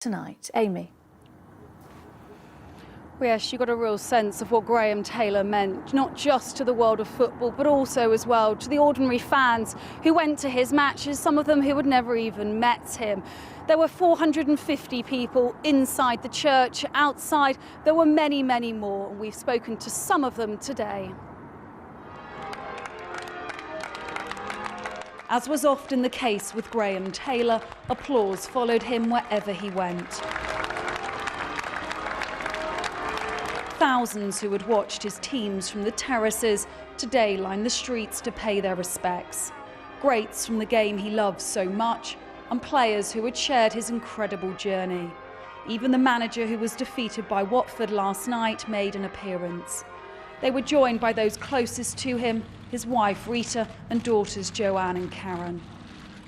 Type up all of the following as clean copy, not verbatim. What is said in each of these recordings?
tonight. Amy. Well, yes, you got a real sense of what Graham Taylor meant, not just to the world of football, but also as well to the ordinary fans who went to his matches, some of them who had never even met him. There were 450 people inside the church. Outside, there were many, many more. We've spoken to some of them today. As was often the case with Graham Taylor, applause followed him wherever he went. Thousands who had watched his teams from the terraces today line the streets to pay their respects. Greats from the game he loves so much, and players who had shared his incredible journey. Even the manager who was defeated by Watford last night made an appearance. They were joined by those closest to him, his wife Rita and daughters Joanne and Karen.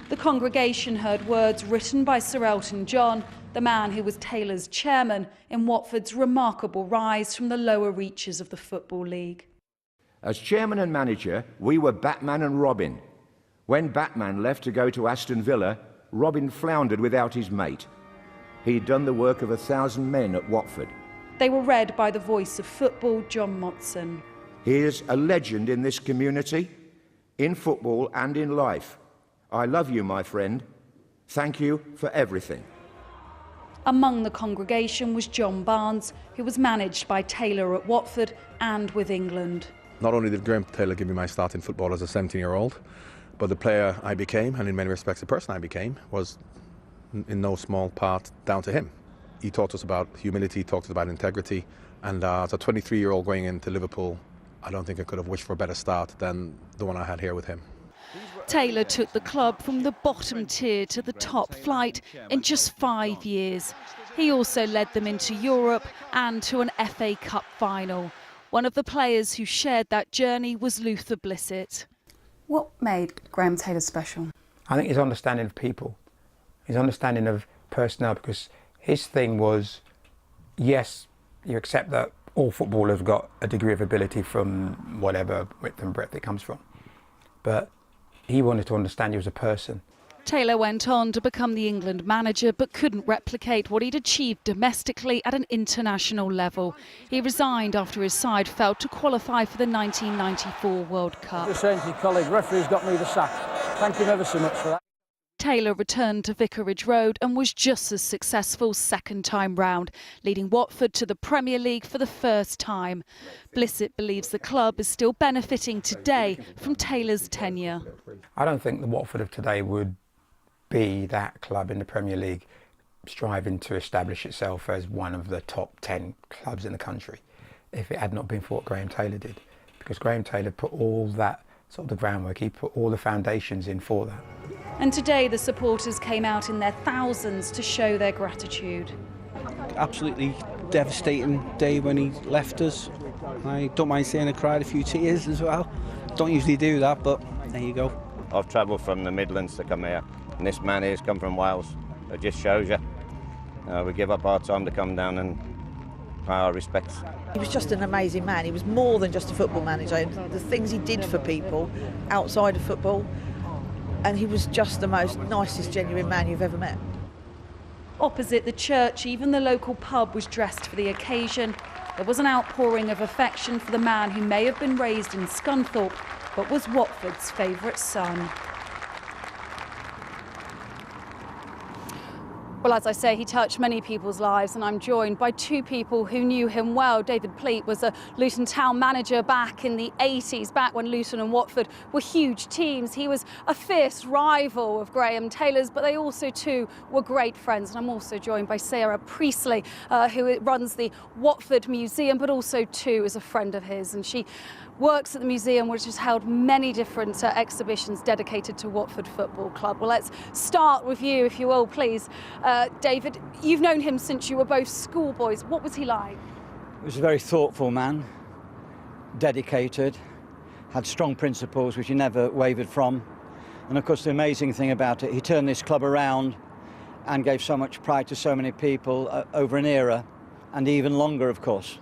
The congregation heard words written by Sir Elton John, the man who was Taylor's chairman in Watford's remarkable rise from the lower reaches of the Football League. As chairman and manager, we were Batman and Robin. When Batman left to go to Aston Villa, Robin floundered without his mate. He'd done the work of 1,000 men at Watford. They were read by the voice of football, John Motson. He is a legend in this community, in football and in life. I love you, my friend. Thank you for everything. Among the congregation was John Barnes, who was managed by Taylor at Watford and with England. Not only did Graham Taylor give me my start in football as a 17-year-old, but the player I became, and in many respects the person I became, was in no small part down to him. He taught us about humility, taught us about integrity, and as a 23-year-old going into Liverpool, I don't think I could have wished for a better start than the one I had here with him. Taylor took the club from the bottom tier to the top flight in just 5 years. He also led them into Europe and to an FA Cup final. One of the players who shared that journey was Luther Blissett. What made Graham Taylor special? I think his understanding of people, his understanding of personnel, because his thing was, yes, you accept that all footballers have got a degree of ability from whatever width and breadth it comes from, but he wanted to understand you as a person. Taylor went on to become the England manager but couldn't replicate what he'd achieved domestically at an international level. He resigned after his side failed to qualify for the 1994 World Cup. Just saying to your colleague, referee's got me the sack. Thank him ever so much for that. Taylor returned to Vicarage Road and was just as successful second time round, leading Watford to the Premier League for the first time. Blissett believes the club is still benefiting today from Taylor's tenure. I don't think the Watford of today would be that club in the Premier League striving to establish itself as one of the top 10 clubs in the country if it had not been for what Graham Taylor did. Because Graham Taylor put all that sort of the groundwork, he put all the foundations in for that. And today the supporters came out in their thousands to show their gratitude. Absolutely devastating day when he left us. I don't mind saying I cried a few tears as well. Don't usually do that, but there you go. I've travelled from the Midlands to come here, and this man here's come from Wales. It just shows you. We give up our time to come down and pay our respects. He was just an amazing man. He was more than just a football manager. The things he did for people outside of football, and he was just the most nicest, genuine man you've ever met. Opposite the church, even the local pub was dressed for the occasion. There was an outpouring of affection for the man who may have been raised in Scunthorpe, but was Watford's favourite son. Well, as I say, he touched many people's lives, and I'm joined by two people who knew him well. David Pleat was a Luton Town manager back in the 80s, back when Luton and Watford were huge teams. He was a fierce rival of Graham Taylor's, but they also, too, were great friends. And I'm also joined by Sarah Priestley, who runs the Watford Museum, but also, too, is a friend of his. And she works at the museum, which has held many different exhibitions dedicated to Watford Football Club. Well, let's start with you, if you will, please. David, you've known him since you were both schoolboys. What was he like? He was a very thoughtful man, dedicated, had strong principles which he never wavered from. And of course, the amazing thing about it, he turned this club around and gave so much pride to so many people over an era, and even longer, of course.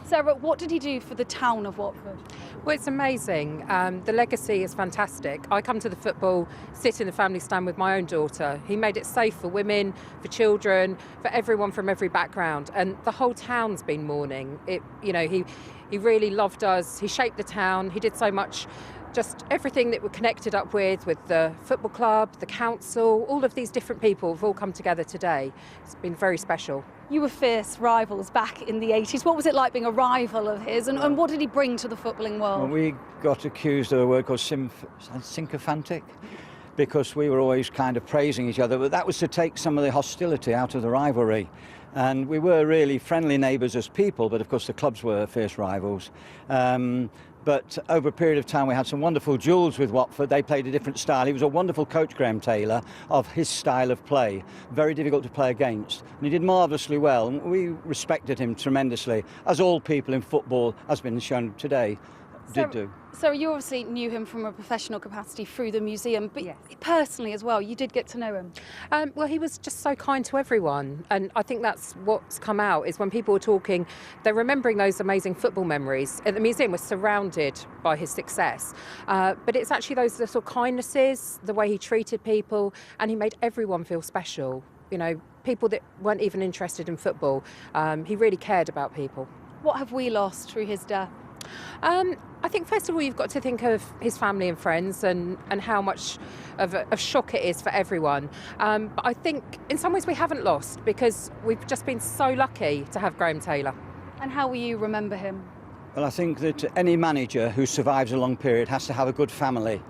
Sarah, what did he do for the town of Watford? Well, it's amazing. The legacy is fantastic. I come to the football, sit in the family stand with my own daughter. He made it safe for women, for children, for everyone from every background. And the whole town's been mourning. He really loved us. He shaped the town. He did so much. Just everything that we're connected up with the football club, the council, all of these different people have all come together today. It's been very special. You were fierce rivals back in the 80s. What was it like being a rival of his, and what did he bring to the footballing world? Well, we got accused of a word called sycophantic, because we were always kind of praising each other, but that was to take some of the hostility out of the rivalry. And we were really friendly neighbours as people, but of course the clubs were fierce rivals. But over a period of time we had some wonderful duels with Watford. They played a different style. He was a wonderful coach, Graham Taylor, of his style of play. Very difficult to play against. And he did marvellously well. And we respected him tremendously, as all people in football, has been shown today, did do. So you obviously knew him from a professional capacity through the museum, but Yes. personally as well, you did get to know him. Well, he was just so kind to everyone, and I think that's what's come out is when people were talking, they're remembering those amazing football memories. At the museum, we're surrounded by his success, but it's actually those little kindnesses, the way he treated people, and he made everyone feel special. You know, people that weren't even interested in football. He really cared about people. What have we lost through his death? I think first of all you've got to think of his family and friends and how much of a shock it is for everyone. But I think in some ways we haven't lost because we've just been so lucky to have Graham Taylor. And how will you remember him? Well, I think that any manager who survives a long period has to have a good family.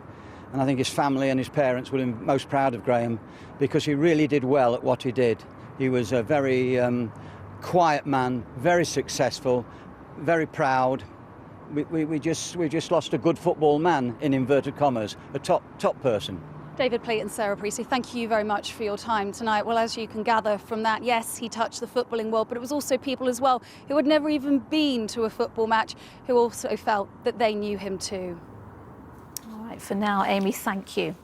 And I think his family and his parents will be most proud of Graham because he really did well at what he did. He was a very quiet man, very successful, very proud. We just lost a good football man, in inverted commas, a top person. David Pleat and Sarah Priestley, thank you very much for your time tonight. Well, as you can gather from that, yes, he touched the footballing world, but it was also people as well who had never even been to a football match who also felt that they knew him too. All right, for now, Amy, thank you.